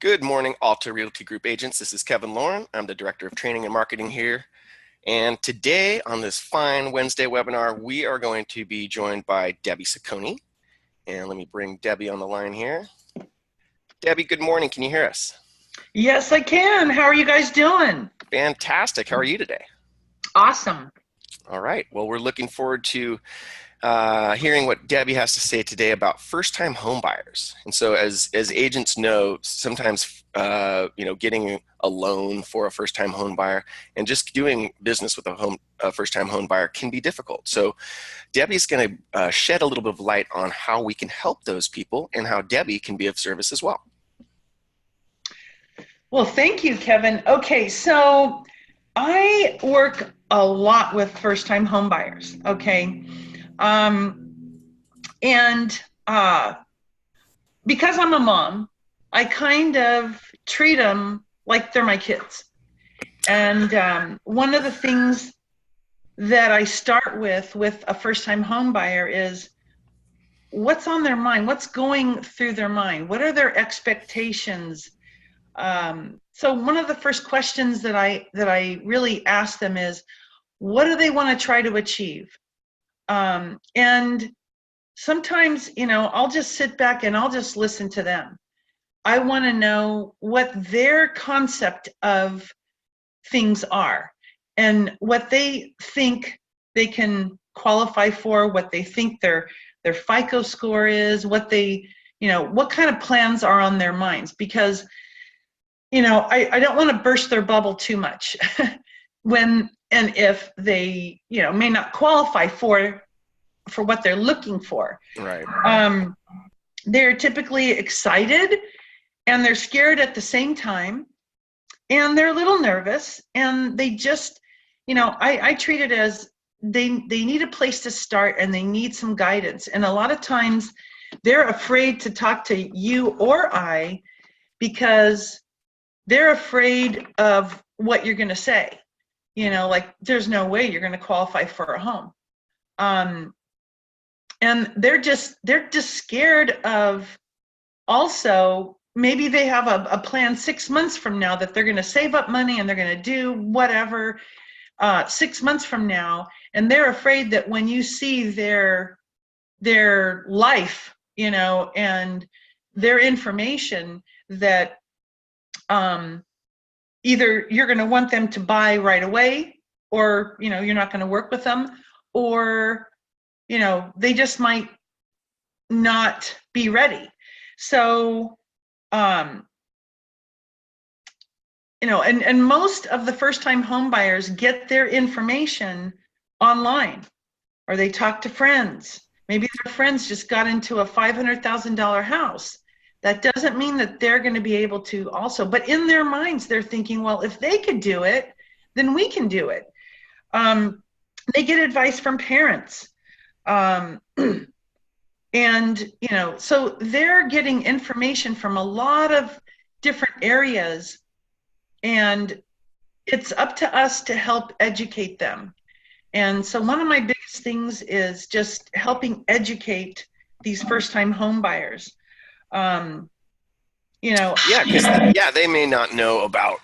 Good morning, Alta Realty Group agents. This is Kevin Lauren. I'm the Director of Training and Marketing here. And today on this fine Wednesday webinar, we are going to be joined by Debi Cecconi. And let me bring Debi on the line here. Debi, good morning. Can you hear us? Yes, I can. How are you guys doing? Fantastic. How are you today? Awesome. All right. Well, we're looking forward to hearing what Debi has to say today about first-time home buyers. And so as agents know, sometimes getting a loan for a first-time home buyer and just doing business with a first-time home buyer can be difficult. So Debi's going to shed a little bit of light on how we can help those people and how Debi can be of service as well. Well, thank you, Kevin. Okay, so I work a lot with first-time home buyers, okay? Because I'm a mom, I kind of treat them like they're my kids. And one of the things that I start with a first-time home buyer is what's on their mind, what's going through their mind, what are their expectations? So one of the first questions that I really ask them is, what do they want to try to achieve? And sometimes, I'll just sit back and I'll just listen to them. I want to know what their concept of things are and what they think they can qualify for, what they think their FICO score is, what kind of plans are on their minds, because I don't want to burst their bubble too much when and if they may not qualify for what they're looking for. Right. They're typically excited and they're scared at the same time, and they're a little nervous, and they just I treat it as they need a place to start and they need some guidance. And a lot of times they're afraid to talk to you or I because they're afraid of what you're going to say, like there's no way you're going to qualify for a home. And they're just scared of, also, maybe they have a plan 6 months from now that they're going to save up money and they're going to do whatever 6 months from now. And they're afraid that when you see their life, and their information, that either you're going to want them to buy right away, or you're not going to work with them, or they just might not be ready. So and most of the first-time home buyers get their information online, or they talk to friends. Maybe their friends just got into a $500,000 house. That doesn't mean that they're going to be able to also, but in their minds, they're thinking, well, if they could do it, then we can do it. They get advice from parents. And, so they're getting information from a lot of different areas, and it's up to us to help educate them. And so one of my biggest things is just helping educate these first-time home buyers. They may not know about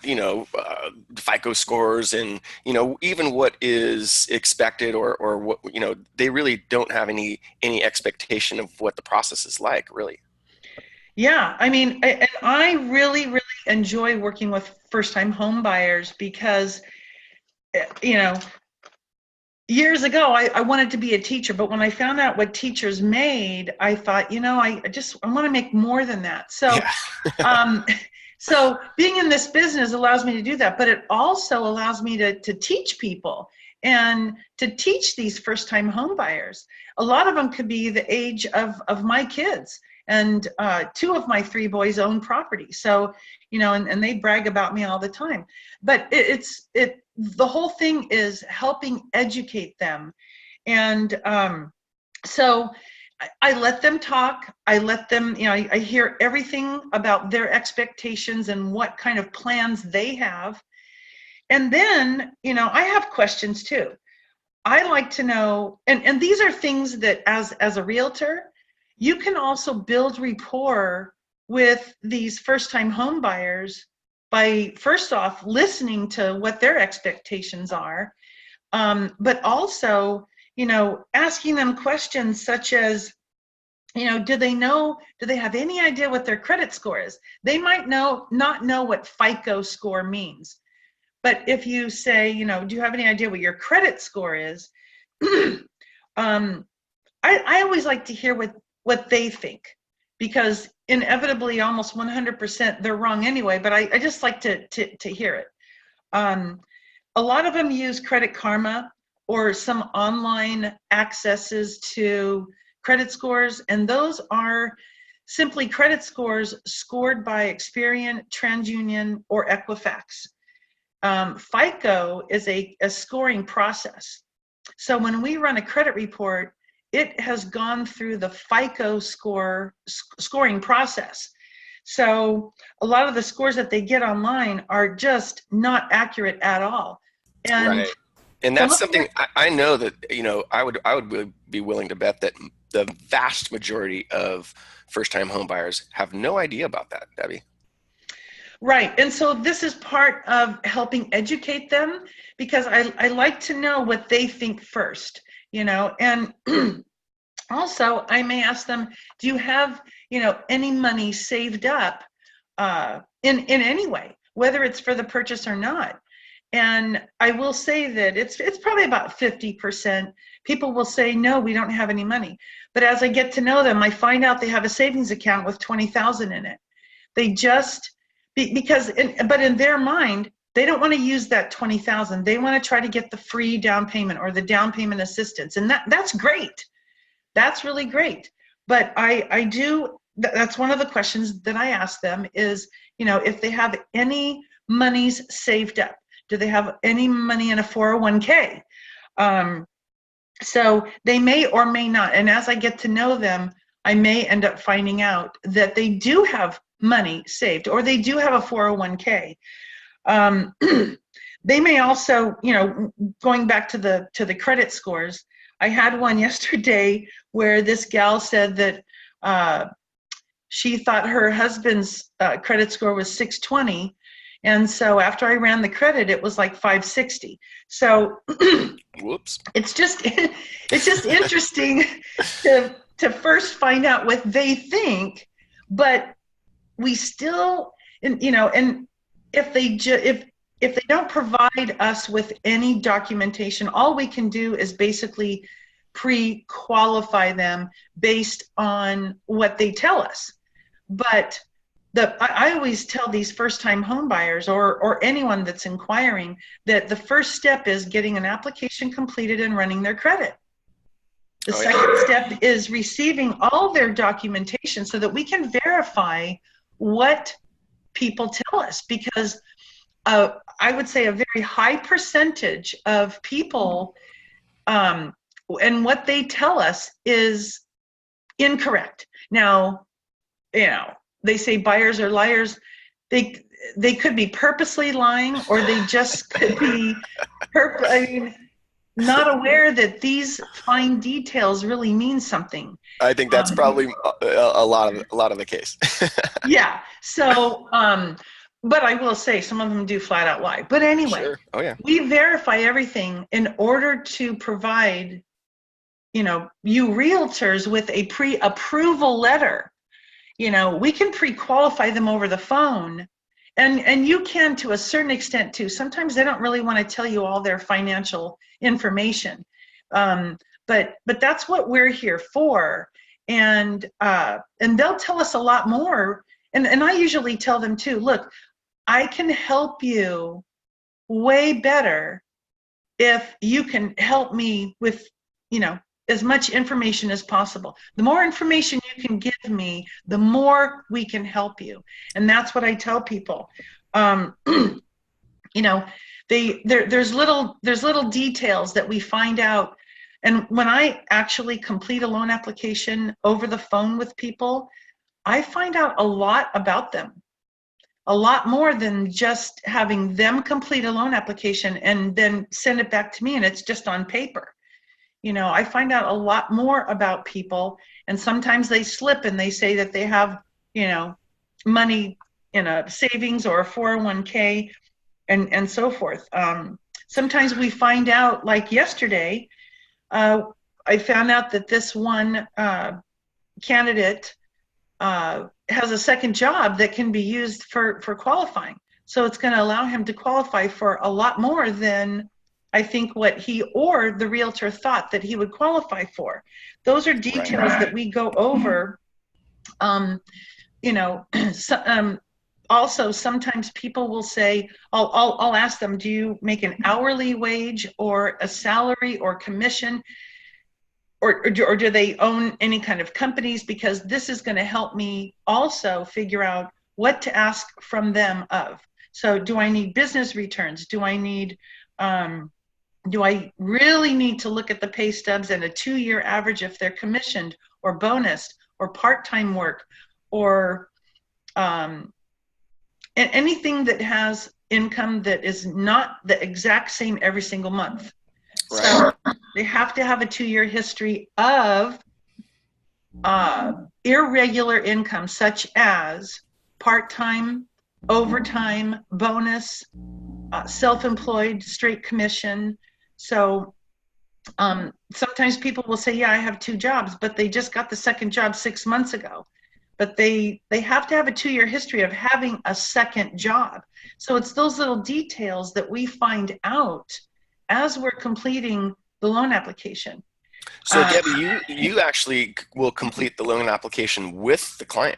FICO scores and even what is expected, or what they really don't have any expectation of what the process is like, really. Yeah, and I really enjoy working with first-time home buyers because years ago, I wanted to be a teacher, but when I found out what teachers made, I thought, I want to make more than that. So, yeah. So being in this business allows me to do that, but it also allows me to teach people and to teach these first-time home buyers. A lot of them could be the age of my kids, and 2 of my 3 boys own property. So, and they brag about me all the time. But the whole thing is helping educate them. And so I let them talk. I let them, I hear everything about their expectations and what kind of plans they have. And then, I have questions too. I like to know, and these are things that as a realtor, you can also build rapport with these first-time home buyers by, first off, listening to what their expectations are, but also, asking them questions such as, do they have any idea what their credit score is? They might not know what FICO score means. But if you say, do you have any idea what your credit score is? I always like to hear what they think, because inevitably almost 100% they're wrong anyway, but I just like to hear it. A lot of them use Credit Karma or some online accesses to credit scores, and those are simply credit scores scored by Experian, TransUnion, or Equifax. FICO is a scoring process. So when we run a credit report, it has gone through the FICO scoring process. So a lot of the scores that they get online are just not accurate at all. And Right. And that's something I know that, I would be willing to bet that the vast majority of first-time home buyers have no idea about that, Debbie. Right. And so this is part of helping educate them, because I like to know what they think first, and also I may ask them, do you have, any money saved up in any way, whether it's for the purchase or not? And I will say that it's probably about 50%. People will say, no, we don't have any money. But as I get to know them, I find out they have a savings account with 20,000 in it. They just, but in their mind, they don't want to use that 20,000. They want to try to get the free down payment or the down payment assistance. And that's great. That's really great. But that's one of the questions that I ask them is, if they have any monies saved up. Do they have any money in a 401k? So they may or may not. And as I get to know them, I may end up finding out that they do have money saved, or they do have a 401k. They may also, going back to the credit scores, I had one yesterday where this gal said that she thought her husband's credit score was 620. And so after I ran the credit, it was like 560. So Whoops. It's just interesting to first find out what they think, but we still, and if they don't provide us with any documentation, all we can do is basically pre-qualify them based on what they tell us. But I always tell these first-time home buyers or anyone that's inquiring that the first step is getting an application completed and running their credit. The second step is receiving all their documentation so that we can verify what people tell us, because I would say a very high percentage of people and what they tell us is incorrect. Now, they say buyers are liars. They could be purposely lying, or they just could be not aware that these fine details really mean something. I think that's probably a lot of the case. Yeah. So, but I will say some of them do flat out lie. But anyway, sure. Oh yeah. We verify everything in order to provide, you realtors with a pre-approval letter. We can pre-qualify them over the phone, and you can to a certain extent too. Sometimes they don't really want to tell you all their financial information, but that's what we're here for, and they'll tell us a lot more. And I usually tell them too, look, I can help you way better if you can help me with, as much information as possible. The more information you can give me, the more we can help you. And that's what I tell people. There's little details that we find out. And when I actually complete a loan application over the phone with people, I find out a lot about them. A lot more than just having them complete a loan application and then send it back to me and it's just on paper. I find out a lot more about people, and sometimes they slip and they say that they have, money in a savings or a 401k and so forth. Sometimes we find out, like yesterday, I found out that this one candidate has a second job that can be used for qualifying. So it's going to allow him to qualify for a lot more than I think what he or the realtor thought that he would qualify for. Those are details that we go over. You know, so, also sometimes people will say, I'll ask them, do you make an hourly wage or a salary or commission? Or do they own any kind of companies? Because this is going to help me also figure out what to ask from them of. So do I need business returns? Do I really need to look at the pay stubs and a 2-year average if they're commissioned or bonused or part-time work or anything that has income that is not the exact same every single month. Right. So they have to have a 2-year history of irregular income, such as part-time, overtime, bonus, self-employed, straight commission. So sometimes people will say, yeah, I have 2 jobs, but they just got the second job 6 months ago. But they have to have a 2-year history of having a second job. So it's those little details that we find out as we're completing the loan application. So Debi, you actually will complete the loan application with the client.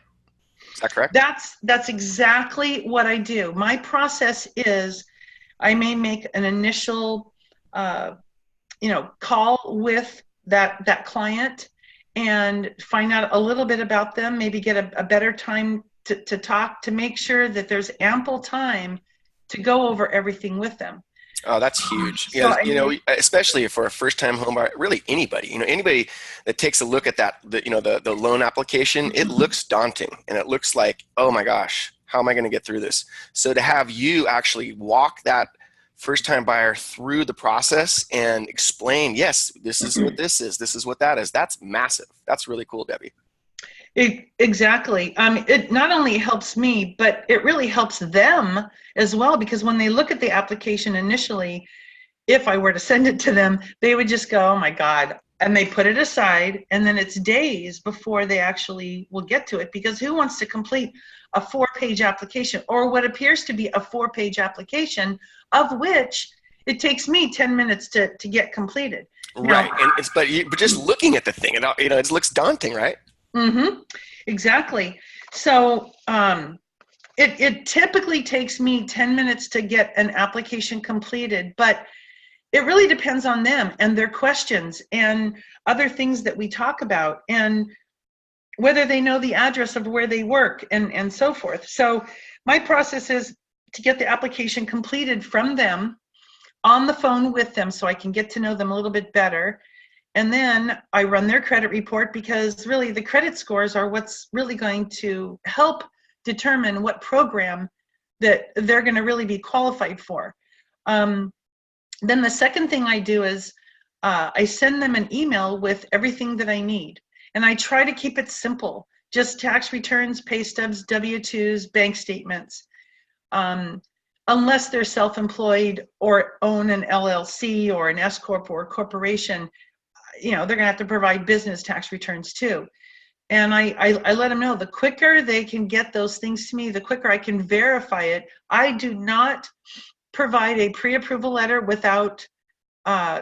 Is that correct? That's exactly what I do. My process is I may make an initial call with that client and find out a little bit about them, maybe get a better time to talk, to make sure that there's ample time to go over everything with them. Oh, that's huge. Yeah, especially for a first-time home buyer, really anybody, anybody that takes a look at that, the loan application, it looks daunting and it looks like, oh my gosh, how am I going to get through this? So to have you actually walk that first-time buyer through the process and explain, yes, this is what this is what that is, that's massive. That's really cool, Debi. Exactly. It not only helps me, but it really helps them as well, because when they look at the application initially, if I were to send it to them, they would just go, oh my God, and they put it aside, and then it's days before they actually will get to it, because who wants to complete a 4-page application, or what appears to be a 4-page application, of which it takes me 10 minutes to get completed. Right. And but just looking at the thing, it looks daunting, right? Mm-hmm. Exactly. So it typically takes me 10 minutes to get an application completed, but it really depends on them and their questions and other things that we talk about, and whether they know the address of where they work and so forth. So my process is to get the application completed from them on the phone with them, so I can get to know them a little bit better. And then I run their credit report, because really the credit scores are what's really going to help determine what program that they're going to really be qualified for. Then the second thing I do is I send them an email with everything that I need. And I try to keep it simple, just tax returns, pay stubs, W-2s, bank statements. Unless they're self-employed or own an LLC or an S-Corp or a corporation, they're going to have to provide business tax returns too. And I let them know, the quicker they can get those things to me, the quicker I can verify it. I do not provide a pre-approval letter without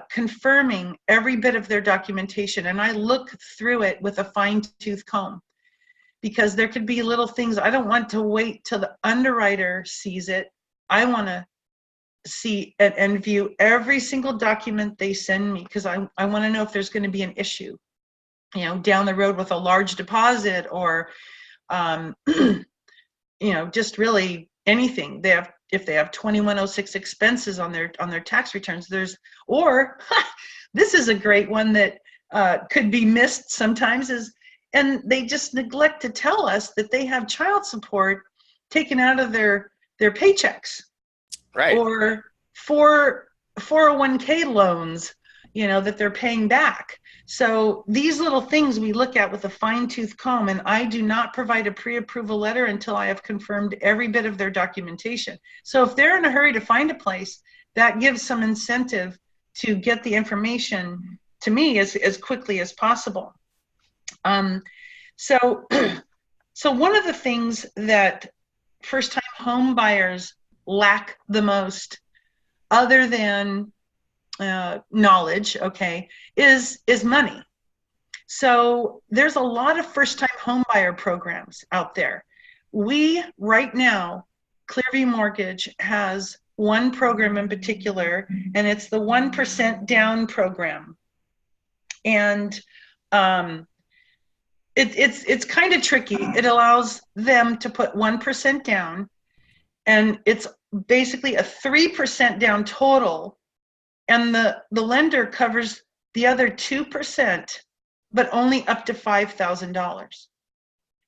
confirming every bit of their documentation. And I look through it with a fine-tooth comb, because there could be little things. I don't want to wait till the underwriter sees it. I want to see and view every single document they send me, because I want to know if there's going to be an issue, down the road with a large deposit, or just really anything. If they have 2106 expenses on their tax returns, or this is a great one that could be missed sometimes, and they just neglect to tell us that they have child support taken out of their paychecks. Right. Or 401k loans, that they're paying back. So these little things we look at with a fine-tooth comb, and I do not provide a pre-approval letter until I have confirmed every bit of their documentation. So if they're in a hurry to find a place, that gives some incentive to get the information to me as quickly as possible. So one of the things that first-time home buyers lack the most, other than knowledge, okay, is money. So there's a lot of first-time home buyer programs out there. We, right now, Clearview Mortgage has one program in particular, and it's the 1% down program. And it's kind of tricky. It allows them to put 1% down, and it's basically a 3% down total, and the lender covers the other 2%, but only up to $5,000.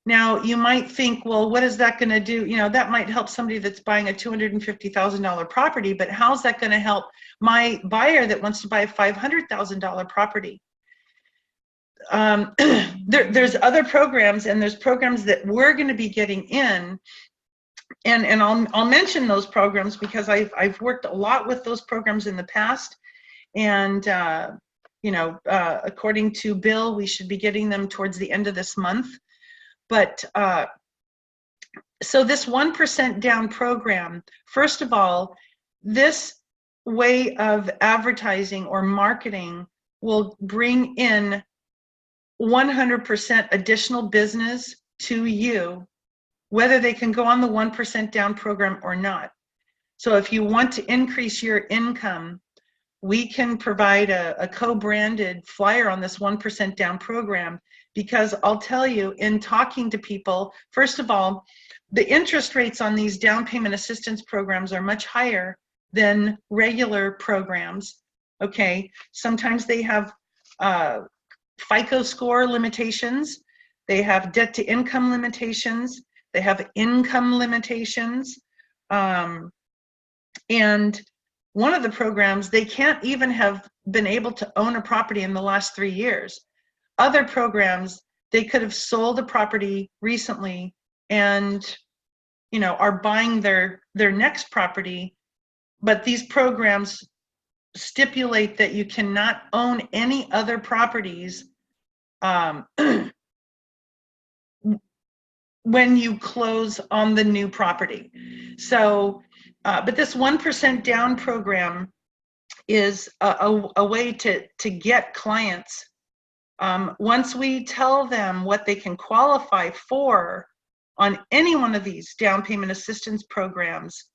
Now, you might think, well, what is that going to do? You know, that might help somebody that's buying a $250,000 property, but how's that going to help my buyer that wants to buy a $500,000 property? There's other programs, and there's programs that we're going to be getting in, and I'll mention those programs because I've worked a lot with those programs in the past, and according to Bill, we should be getting them towards the end of this month. But so this 1% down program, first of all, this way of advertising or marketing will bring in 100% additional business to you, whether they can go on the 1% down program or not. So if you want to increase your income, we can provide a co-branded flyer on this 1% down program, because I'll tell you, in talking to people, first of all, the interest rates on these down payment assistance programs are much higher than regular programs, okay? Sometimes they have FICO score limitations, they have debt to income limitations, they have income limitations, and one of the programs, they can't even have been able to own a property in the last 3 years. Other programs, they could have sold a property recently and, you know, are buying their next property, but these programs stipulate that you cannot own any other properties when you close on the new property. So, but this 1% down program is a way to get clients. Once we tell them what they can qualify for on any one of these down payment assistance programs,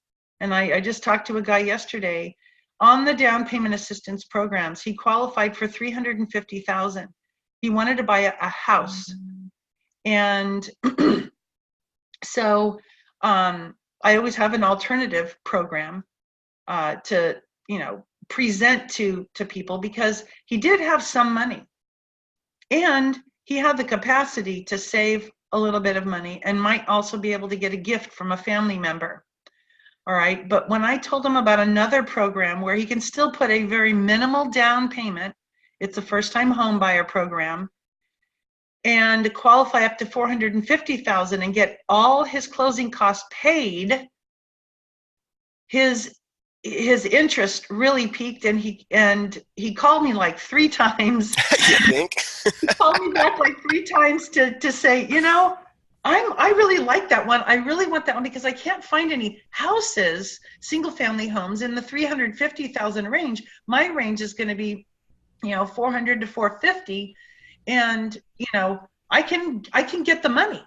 and I just talked to a guy yesterday on the down payment assistance programs, he qualified for $350,000. He wanted to buy a house, and so I always have an alternative program to, you know, present to people, because he did have some money and he had the capacity to save a little bit of money and might also be able to get a gift from a family member. All right, but when I told him about another program where he can still put a very minimal down payment, it's a first-time home buyer program, and qualify up to $450,000 and get all his closing costs paid, his interest really peaked, and he called me like 3 times. You think? He called me back like 3 times to say, you know, I really like that one. I really want that one because I can't find any houses, single family homes in the $350,000 range. My range is going to be, you know, $400,000 to $450,000, and you know, I can get the money.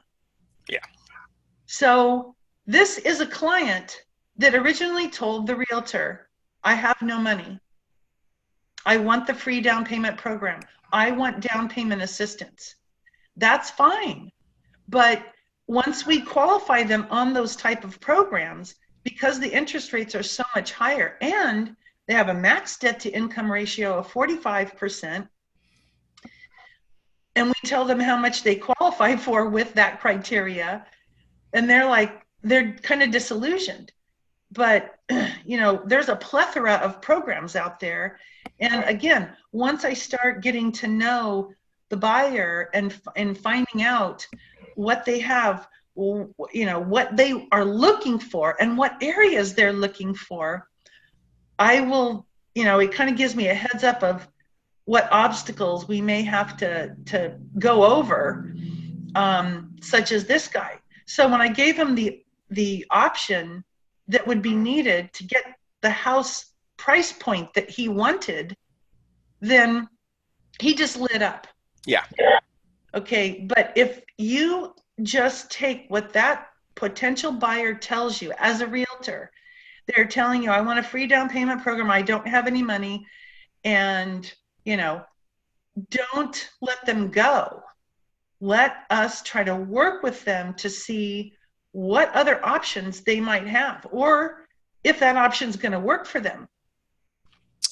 Yeah. So this is a client that originally told the realtor, I have no money. I want the free down payment program. I want down payment assistance. That's fine. But once we qualify them on those type of programs, because the interest rates are so much higher and they have a max debt to income ratio of 45%, and we tell them how much they qualify for with that criteria, and they're kind of disillusioned. but there's a plethora of programs out there. And again, once I start getting to know the buyer and finding out what they have, what they are looking for and what areas they're looking for, I will, it kind of gives me a heads up of what obstacles we may have to go over, such as this guy. So when I gave him the option that would be needed to get the house price point that he wanted, then he just lit up. Yeah. Okay, but if you just take what that potential buyer tells you as a realtor, they're telling you, I want a free down payment program, I don't have any money, and don't let them go. Let us try to work with them to see what other options they might have, or if that option is going to work for them.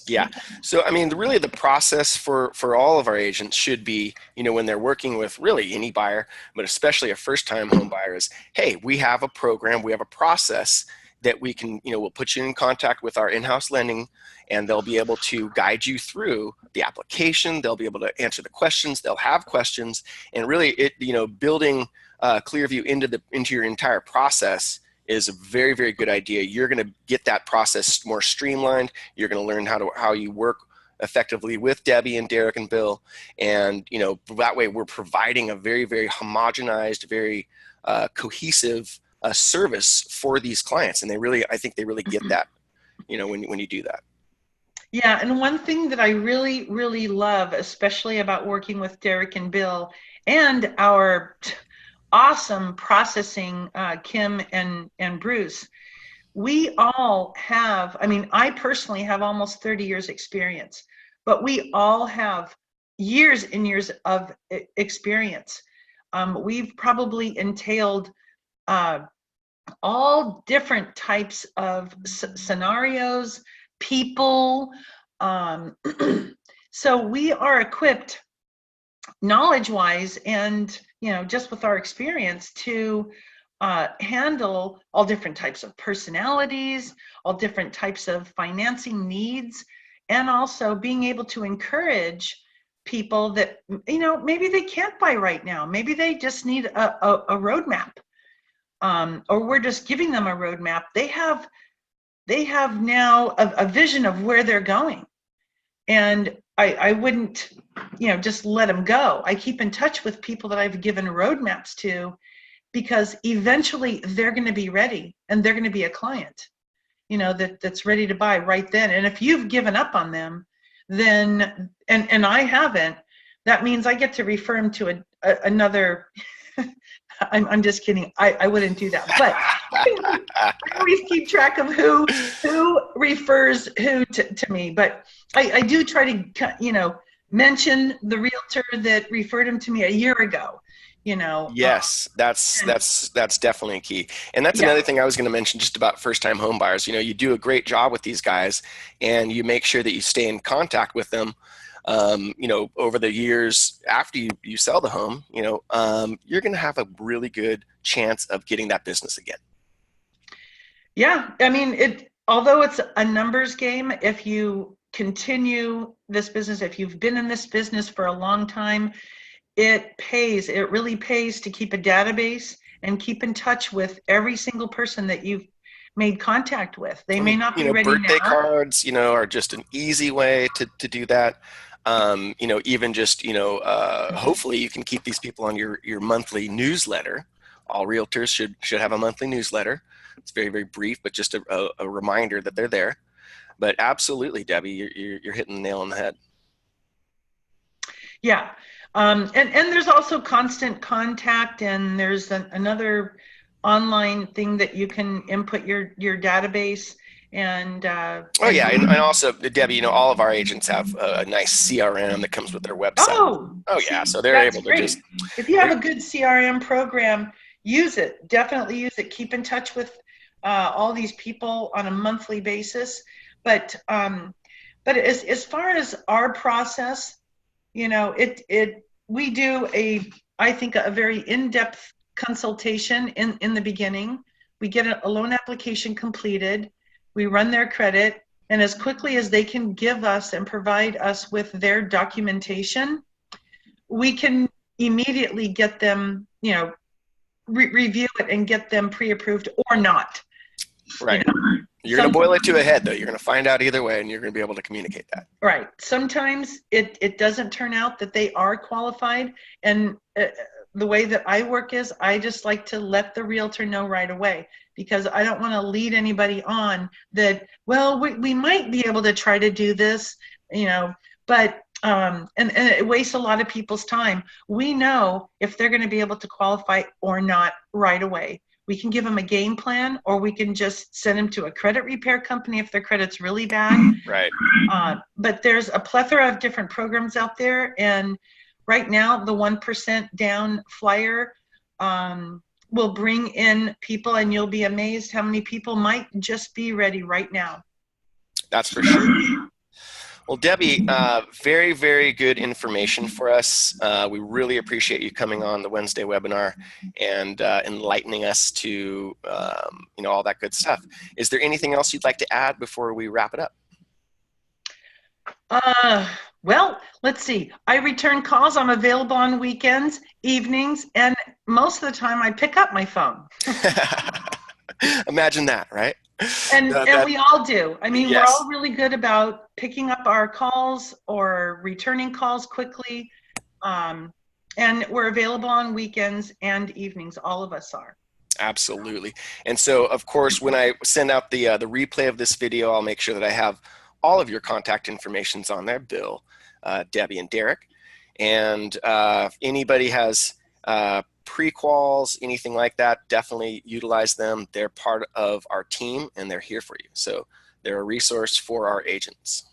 Yeah. So, I mean, really the process for all of our agents should be, when they're working with really any buyer, but especially a first-time home buyer, is, hey, we have a program, we have a process that we can, we'll put you in contact with our in-house lending, and they'll be able to guide you through the application. They'll be able to answer the questions. They'll have questions, and really, building Clearview into your entire process is a very, very good idea. You're going to get that process more streamlined. You're going to learn how you work effectively with Debbie and Derek and Bill, and that way we're providing a very, very homogenized, very cohesive service for these clients, and I think they really get that, when you do that. Yeah, and one thing that I really, really love, especially about working with Derek and Bill and our awesome processing, Kim and Bruce, we all have, I personally have almost 30 years experience, but we all have years and years of experience. We've probably entailed all different types of scenarios, people. So we are equipped knowledge-wise and just with our experience to handle all different types of personalities, all different types of financing needs, and also being able to encourage people that maybe they can't buy right now, maybe they just need a roadmap, or we're just giving them a roadmap. They have now a vision of where they're going, and I wouldn't just let them go. I keep in touch with people that I've given roadmaps to, because eventually they're going to be ready and they're going to be a client, that's ready to buy right then. And if you've given up on them, then, and I haven't, that means I get to refer them to another. I'm just kidding. I wouldn't do that, but I always keep track of who refers who to me. But I do try to, mention the realtor that referred him to me a year ago. Yes, that's definitely a key. And that's another thing I was going to mention just about first-time home buyers. You do a great job with these guys, and you make sure that you stay in contact with them, over the years after you sell the home. You're going to have a really good chance of getting that business again. Yeah, although it's a numbers game, if you continue this business, if you've been in this business for a long time, it pays. It really pays to keep a database and keep in touch with every single person that you've made contact with. They may not be ready birthday now. cards, are just an easy way to do that. Even just, hopefully you can keep these people on your monthly newsletter. All realtors should have a monthly newsletter. It's very, very brief, but just a reminder that they're there. But absolutely, Debbie, you're hitting the nail on the head. Yeah. And there's also constant contact, and there's another online thing that you can input your database. And and also, Debbie, all of our agents have a nice CRM that comes with their website. So they're able to just, if you have a good CRM program, use it. Definitely use it. Keep in touch with all these people on a monthly basis. But as far as our process, we do I think a very in-depth consultation in the beginning. we get a loan application completed, we run their credit, and as quickly as they can give us and provide us with their documentation, we can immediately get them, review it and get them pre-approved or not. Right. You're going to boil it to a head, though. You're going to find out either way, and you're going to be able to communicate that. Right. Sometimes it doesn't turn out that they are qualified, and the way that I work is I just like to let the realtor know right away, because I don't want to lead anybody on that, well, we might be able to try to do this, but and it wastes a lot of people's time. We know if they're going to be able to qualify or not right away. We can give them a game plan, or we can just send them to a credit repair company if their credit's really bad. Right. But there's a plethora of different programs out there, and right now the 1% down flyer will bring in people, and you'll be amazed how many people might just be ready right now. That's for sure. Well, Debi, very, very good information for us. We really appreciate you coming on the Wednesday webinar and enlightening us to, all that good stuff. Is there anything else you'd like to add before we wrap it up? Well, let's see. I return calls. I'm available on weekends, evenings, and most of the time I pick up my phone. Imagine that, right? And we all do. I mean, yes. We're all really good about picking up our calls or returning calls quickly. And we're available on weekends and evenings. All of us are. Absolutely. And so, of course, when I send out the replay of this video, I'll make sure that I have all of your contact informations on there, Bill, Debi, and Derek. And if anybody has pre-quals, anything like that, definitely utilize them. They're part of our team, and they're here for you. So they're a resource for our agents.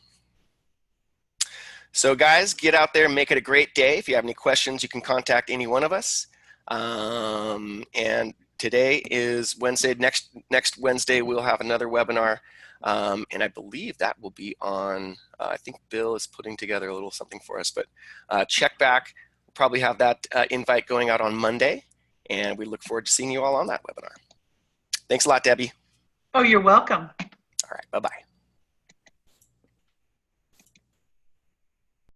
So guys, get out there and make it a great day. If you have any questions, you can contact any one of us. And today is Wednesday. Next Wednesday, we'll have another webinar. And I believe that will be on, I think Bill is putting together a little something for us, but check back. We'll probably have that invite going out on Monday, and we look forward to seeing you all on that webinar. Thanks a lot, Debi. Oh, you're welcome. All right, bye-bye.